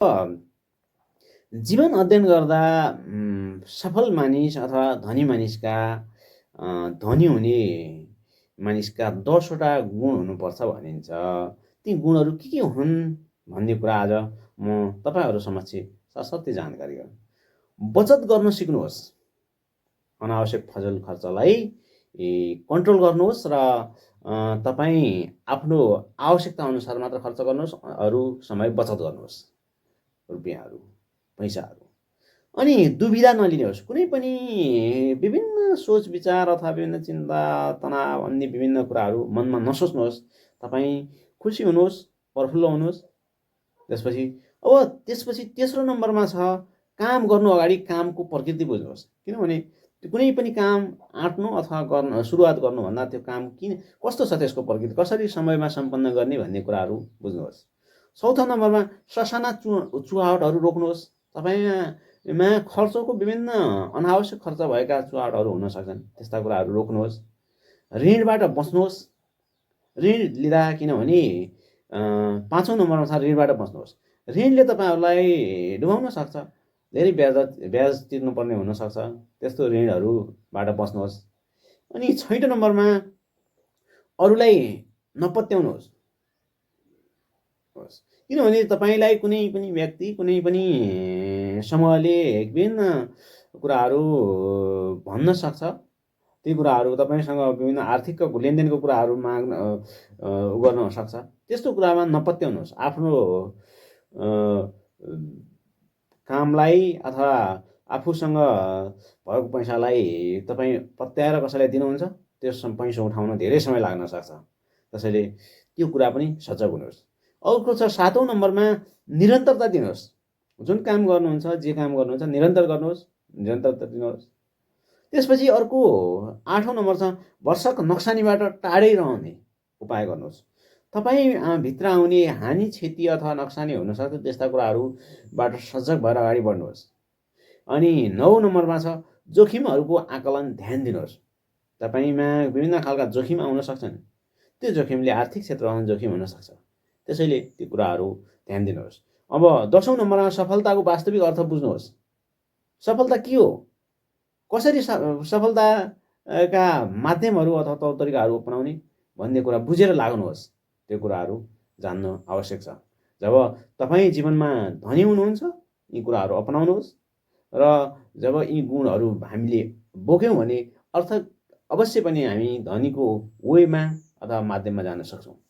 जीवन अध्ययन गर्दा सफल मानिस अथवा धनी मानिसका धनी हुने मानिसका 10 वटा गुण हुनुपर्छ भनिन्छ। ती गुणहरू के हुन् भन्ने कुरा आज म तपाईँहरू समक्ष सशर्त जानकारी गरौँ। बचत गर्न सिक्नुहोस्। अनावश्यक फजल खर्चलाई कन्ट्रोल गर्नुहोस् र तपाईँ आफ्नो आवश्यकता अनुसार मात्र खर्च गर्नुहोस्। अरू समय बचत गर्नुहोस्, रुपियाँहरू, पैसाहरू। अनि दुविधा नलिनुहोस्। कुनै पनि विभिन्न सोच विचार अथवा विभिन्न चिन्ता तनाव अन्य विभिन्न कुराहरू मनमा नसोच्नुहोस्। तपाईँ खुसी हुनुहोस्, प्रफुल्ल हुनुहोस्। त्यसपछि तेस्रो नम्बरमा छ काम गर्नु अगाडि कामको प्रकृति बुझ्नुहोस्। किनभने कुनै पनि काम आँट्नु अथवा गर्न सुरुवात गर्नुभन्दा त्यो काम कस्तो छ, त्यसको प्रकृति कसरी समयमा सम्पन्न गर्ने भन्ने कुराहरू बुझ्नुहोस्। चौथो नम्बरमा ससाना चुहावटहरू रोक्नुहोस्। तपाईँमा खर्चको विभिन्न अनावश्यक खर्च भएका चुहावटहरू हुन सक्छन्, त्यस्ता कुराहरू रोक्नुहोस्। ऋणबाट बच्नुहोस्। ऋण लिँदा किनभने पाँचौँ नम्बरमा छ ऋणबाट बच्नुहोस्। ऋणले तपाईँहरूलाई डुबाउन सक्छ, धेरै ब्याज तिर्नुपर्ने हुनसक्छ। त्यस्तो ऋणहरूबाट बच्नुहोस्। अनि छैटौँ नम्बरमा अरूलाई नपत्याउनुहोस्। किनभने तपाईँलाई कुनै पनि व्यक्ति कुनै पनि समूहले विभिन्न कुराहरू भन्न सक्छ। ती कुराहरू तपाईँसँग विभिन्न आर्थिक लेनदेनको कुराहरू माग्न गर्न सक्छ। त्यस्तो कुरामा नपत्याउनुहोस्। आफ्नो कामलाई अथवा आफूसँग भएको पैसालाई तपाईँ पत्याएर कसैलाई दिनुहुन्छ, त्यो पैसा उठाउन धेरै समय लाग्न सक्छ। त्यसैले त्यो कुरा पनि सजग हुनुहोस्। अर्को छ सातौँ नम्बरमा निरन्तरता दिनुहोस्। जुन काम गर्नुहुन्छ, जे काम गर्नुहुन्छ निरन्तर गर्नुहोस्, निरन्तरता दिनुहोस्। त्यसपछि अर्को आठौँ नम्बर छ वर्षक नक्सानीबाट टाढै रहने उपाय गर्नुहोस्। तपाईँ भित्र आउने हानि क्षति अथवा नक्सानी हुनसक्छ, त्यस्ता कुराहरूबाट सजग भएर अगाडि बढ्नुहोस्। अनि 9 नम्बरमा छ जोखिमहरूको आकलन ध्यान दिनुहोस्। तपाईँमा विभिन्न खालका जोखिम आउन सक्छन्। त्यो जोखिमले आर्थिक क्षेत्रमा जोखिम हुन सक्छ। त्यसैले ती कुराहरू ध्यान दिनुहोस्। अब 10औँ नम्बरमा सफलताको वास्तविक अर्थ बुझ्नुहोस्। सफलता के हो, कसरी सफलताका माध्यमहरू अथवा तौर तरिकाहरू अपनाउने भन्ने कुरा बुझेर लाग्नुहोस्। त्यो कुराहरू जान्न आवश्यक छ। जब तपाईँ जीवनमा धनी हुनुहुन्छ, यी कुराहरू अपनाउनुहोस् र जब यी गुणहरू हामीले बोक्यौँ भने अर्थ अवश्य पनि हामी धनीको वेमा अथवा माध्यममा जान सक्छौँ।